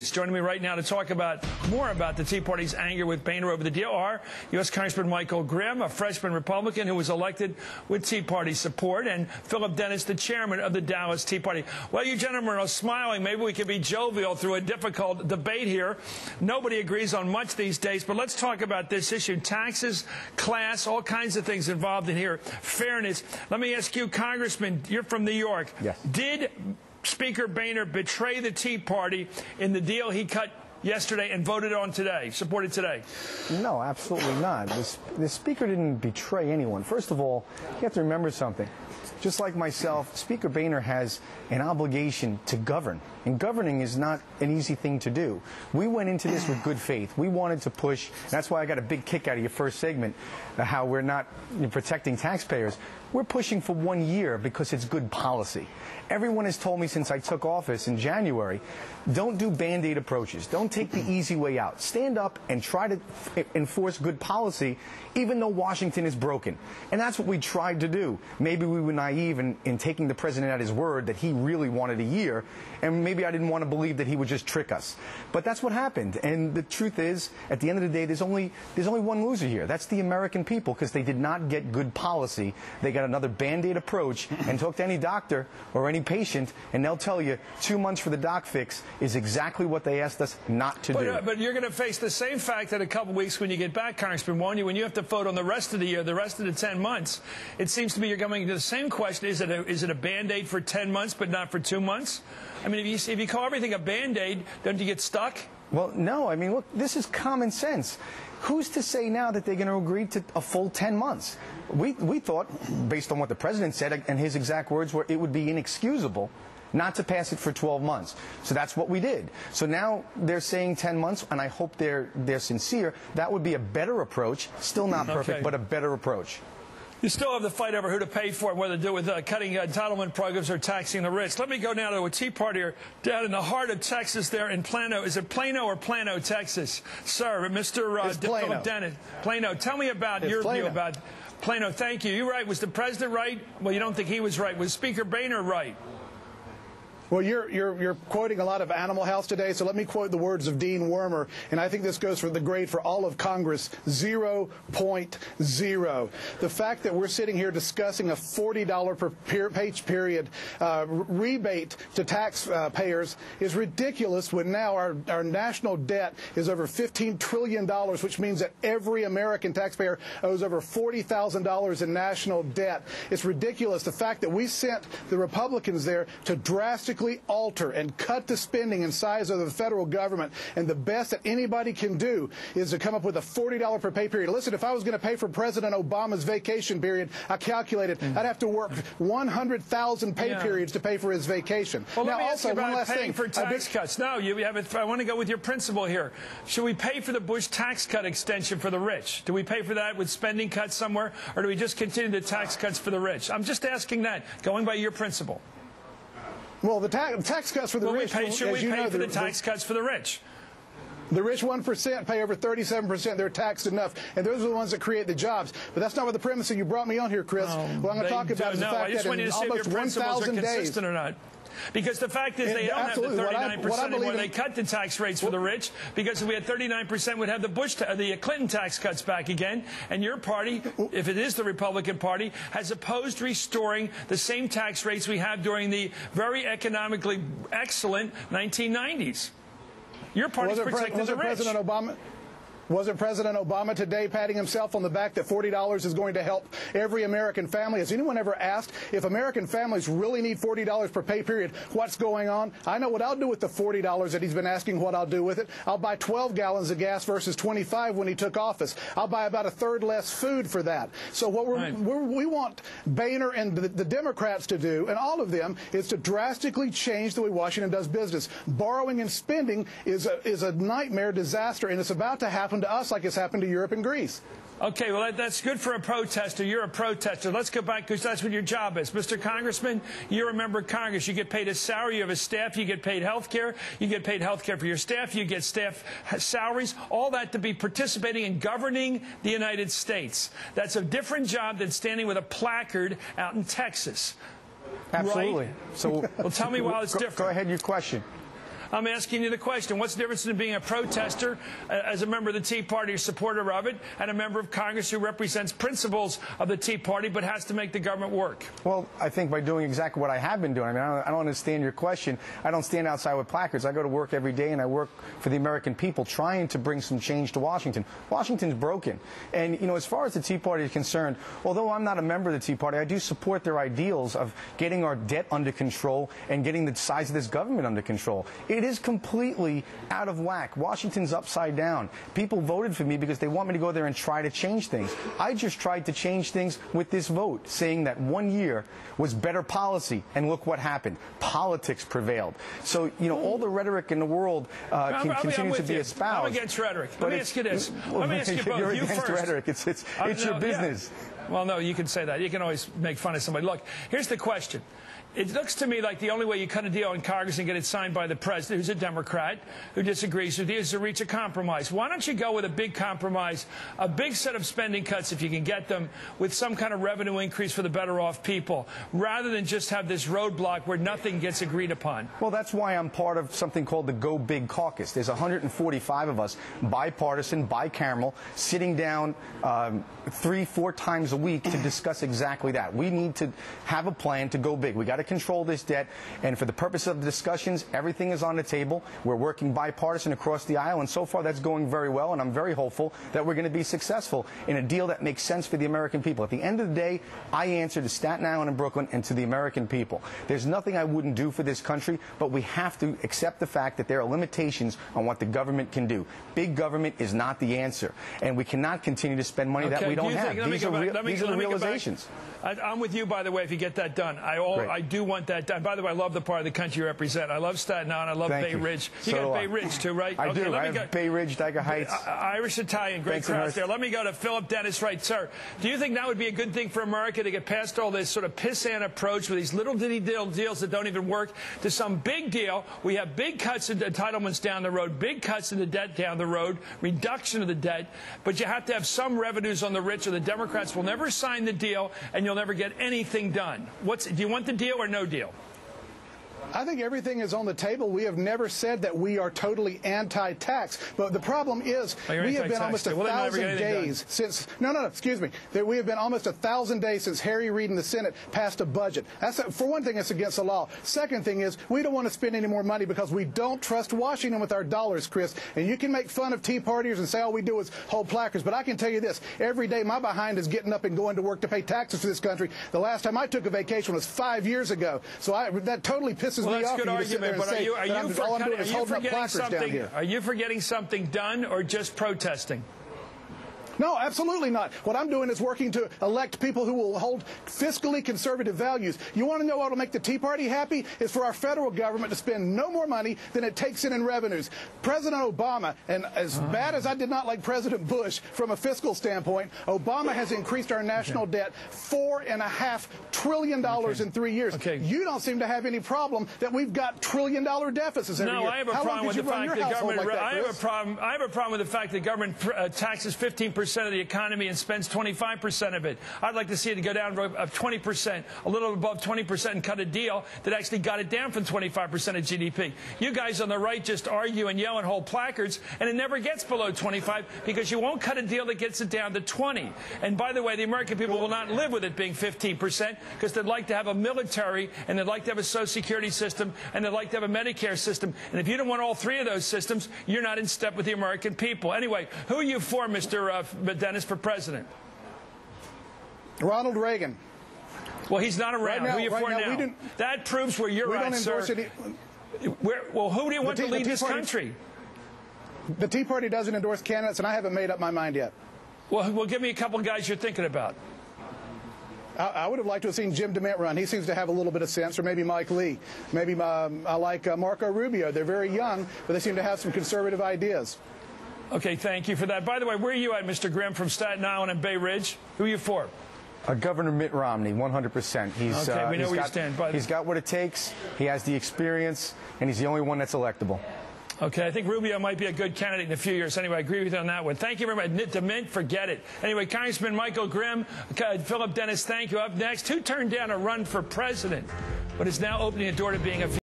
Joining me right now to talk about more about the Tea Party's anger with Boehner over the deal are U.S. Congressman Michael Grimm, a freshman Republican who was elected with Tea Party support, and Philip Dennis, the chairman of the Dallas Tea Party. Well, you gentlemen are smiling. Maybe we can be jovial through a difficult debate here. Nobody agrees on much these days, but let's talk about this issue. Taxes, class, all kinds of things involved in here. Fairness. Let me ask you, Congressman, you're from New York. Yes. Did Speaker Boehner betray the Tea Party in the deal he cut yesterday and voted on today, supported today? No, absolutely not. The Speaker didn't betray anyone. First of all, you have to remember something. Just like myself, Speaker Boehner has an obligation to govern. And governing is not an easy thing to do. We went into this with good faith. We wanted to push. That's why I got a big kick out of your first segment, how we're not protecting taxpayers. We're pushing for 1 year because it's good policy. Everyone has told me since I took office in January, don't do Band-Aid approaches. Don't take the easy way out. Stand up and try to enforce good policy, even though Washington is broken. And that's what we tried to do. Maybe we were naive in taking the president at his word that he really wanted a year, and maybe I didn't want to believe that he would just trick us. But that's what happened. And the truth is, at the end of the day, there's only one loser here. That's the American people, because they did not get good policy. They got another Band-Aid approach, and talk to any doctor or any patient, and they'll tell you 2 months for the doc fix is exactly what they asked us not to do. But you're going to face the same fact in a couple weeks when you get back, Congressman, won't you? When you have to vote on the rest of the year, the rest of the 10 months, it seems to me you're coming to the same question. Is it a Band-Aid for 10 months but not for 2 months? I mean, if you call everything a Band-Aid, don't you get stuck? Well, no. I mean, look, this is common sense. Who's to say now that they're going to agree to a full 10 months? We thought, based on what the president said, and his exact words were, it would be inexcusable not to pass it for 12 months. So that's what we did. So now they're saying 10 months, and I hope they're sincere. That would be a better approach. Still not perfect, but a better approach. You still have the fight over who to pay for and whether to do with cutting entitlement programs or taxing the rich. Let me go now to a Tea Partier down in the heart of Texas there in Plano. Is it Plano or Plano, Texas? Sir, Mr. Philip Dennis. Plano. Tell me about your view about Plano. Thank you. You're right. Was the president right? Well, you don't think he was right. Was Speaker Boehner right? Well, you're quoting a lot of Animal House today, so let me quote the words of Dean Wormer, and I think this goes for the grade for all of Congress, 0.0. The fact that we're sitting here discussing a $40 per page period rebate to taxpayers is ridiculous when now our national debt is over $15 trillion, which means that every American taxpayer owes over $40,000 in national debt. It's ridiculous. The fact that we sent the Republicans there to drastically alter and cut the spending and size of the federal government, and the best that anybody can do is to come up with a $40 per pay period. Listen, if I was going to pay for President Obama's vacation period, I calculated I'd have to work 100,000 pay periods to pay for his vacation. Well, now, let me ask also, you about one last paying thing. for tax cuts. No, I want to go with your principle here. Should we pay for the Bush tax cut extension for the rich? Do we pay for that with spending cuts somewhere, or do we just continue the tax cuts for the rich? I'm just asking that, going by your principle. Well, the tax cuts for the rich. Should we pay for the tax cuts for the rich? The rich 1% pay over 37%. They're taxed enough, and those are the ones that create the jobs. But that's not what the premise that you brought me on here, Chris. What I'm going to talk about is the fact that in almost 1,000 days. Or not. Because the fact is they don't have the 39% anymore. They cut the tax rates for the rich, because if we had 39%, we'd have the Clinton tax cuts back again. And your party, if it is the Republican Party, has opposed restoring the same tax rates we had during the very economically excellent 1990s. Your party's protecting the rich. Wasn't President Obama today patting himself on the back that $40 is going to help every American family? Has anyone ever asked if American families really need $40 per pay period, what's going on? I know what I'll do with the $40 that he's been asking what I'll do with it. I'll buy 12 gallons of gas versus 25 when he took office. I'll buy about a third less food for that. So what we want Boehner and the Democrats to do, and all of them, is to drastically change the way Washington does business. Borrowing and spending is a nightmare disaster, and it's about to happen to us like it's happened to Europe and Greece. Okay, well, that's good for a protester. You're a protester. Let's go back, because that's what your job is. Mr. Congressman, you're a member of Congress. You get paid a salary. You have a staff. You get paid health care. You get paid health care for your staff. You get staff salaries. All that to be participating in governing the United States. That's a different job than standing with a placard out in Texas. Absolutely. Right? So, well, tell me why it's different. Go ahead, your question. I'm asking you the question. What's the difference in being a protester as a member of the Tea Party or supporter of it and a member of Congress who represents principles of the Tea Party but has to make the government work? Well, I think by doing exactly what I have been doing. I mean, I don't understand your question. I don't stand outside with placards. I go to work every day and I work for the American people trying to bring some change to Washington. Washington's broken. And, you know, as far as the Tea Party is concerned, although I'm not a member of the Tea Party, I do support their ideals of getting our debt under control and getting the size of this government under control. It is completely out of whack. Washington's upside down. People voted for me because they want me to go there and try to change things. I just tried to change things with this vote, saying that 1 year was better policy, and look what happened. Politics prevailed. So, you know, all the rhetoric in the world can continue to be espoused. I'm against rhetoric. Let me ask you this. Let me ask you both. You're You against first. rhetoric. It's your business. Yeah. Well, no, you can say that. You can always make fun of somebody. Look, here's the question. It looks to me like the only way you cut a deal in Congress and get it signed by the president, who's a Democrat, who disagrees with you, is to reach a compromise. Why don't you go with a big compromise, a big set of spending cuts, if you can get them, with some kind of revenue increase for the better off people, rather than just have this roadblock where nothing gets agreed upon? Well, that's why I'm part of something called the Go Big Caucus. There's 145 of us, bipartisan, bicameral, sitting down 3-4 times a week to discuss exactly that. We need to have a plan to go big. We got to control this debt, and for the purpose of the discussions, everything is on the table. We're working bipartisan across the aisle, and so far that's going very well, and I'm very hopeful that we're going to be successful in a deal that makes sense for the American people. At the end of the day, I answer to Staten Island and Brooklyn and to the American people. There's nothing I wouldn't do for this country, but we have to accept the fact that there are limitations on what the government can do. Big government is not the answer, and we cannot continue to spend money that we don't have. These are the realizations. I'm with you, by the way, if you get that done. I do want that done. By the way, I love the part of the country you represent. I love Staten Island. I love Bay Ridge. You got Bay Ridge, too, right? I do. I have Bay Ridge, Tiger Heights. Irish-Italian, great crowds there. Let me go to Philip Dennis. Right, sir. Do you think that would be a good thing for America to get past all this sort of pissant approach with these little ditty deals that don't even work to some big deal? We have big cuts in entitlements down the road, big cuts in the debt down the road, reduction of the debt, but you have to have some revenues on the rich, or the Democrats will never sign the deal and you'll never get anything done. Do you want the deal or no deal? I think everything is on the table. We have never said that we are totally anti-tax. But the problem is we have been almost 1,000 days since – no, excuse me. We have been almost 1,000 days since Harry Reid and the Senate passed a budget. For one thing, it's against the law. Second thing is we don't want to spend any more money because we don't trust Washington with our dollars, Chris. And you can make fun of Tea Partiers and say all we do is hold placards. But I can tell you this. Every day my behind is getting up and going to work to pay taxes for this country. The last time I took a vacation was 5 years ago. So that totally pisses me off. Good argument, but are you forgetting something done or just protesting? No, absolutely not. What I'm doing is working to elect people who will hold fiscally conservative values. You want to know what will make the Tea Party happy? Is for our federal government to spend no more money than it takes in revenues. President Obama, and as bad as I did not like President Bush from a fiscal standpoint, Obama has increased our national debt $4.5 trillion in 3 years. You don't seem to have any problem that we've got trillion-dollar deficits every year. No, I have a problem with the fact that government. I have a problem with the fact that government taxes 15% of the economy and spends 25% of it. I'd like to see it go down to 20%, a little above 20%, and cut a deal that actually got it down from 25% of GDP. You guys on the right just argue and yell and hold placards, and it never gets below 25 because you won't cut a deal that gets it down to 20. And by the way, the American people will not live with it being 15% because they'd like to have a military, and they'd like to have a Social Security system, and they'd like to have a Medicare system. And if you don't want all three of those systems, you're not in step with the American people. Anyway, who are you for, Mr. Dennis, for president? Ronald Reagan. Well, he's not around. Who are you for now? That proves where you're at, sir. Well, who do you want to lead this country? The Tea Party doesn't endorse candidates, and I haven't made up my mind yet. Well, give me a couple of guys you're thinking about. I would have liked to have seen Jim DeMint run. He seems to have a little bit of sense, or maybe Mike Lee. Maybe I like Marco Rubio. They're very young, but they seem to have some conservative ideas. Okay, thank you for that. By the way, where are you at, Mr. Grimm, from Staten Island and Bay Ridge? Who are you for? Governor Mitt Romney, 100%. He's, okay, we know where you stand. He's got what it takes. He has the experience, and he's the only one that's electable. Okay, I think Rubio might be a good candidate in a few years. Anyway, I agree with you on that one. Thank you very much. DeMint, forget it. Anyway, Congressman Michael Grimm, Philip Dennis, thank you. Up next, who turned down a run for president, but is now opening a door to being a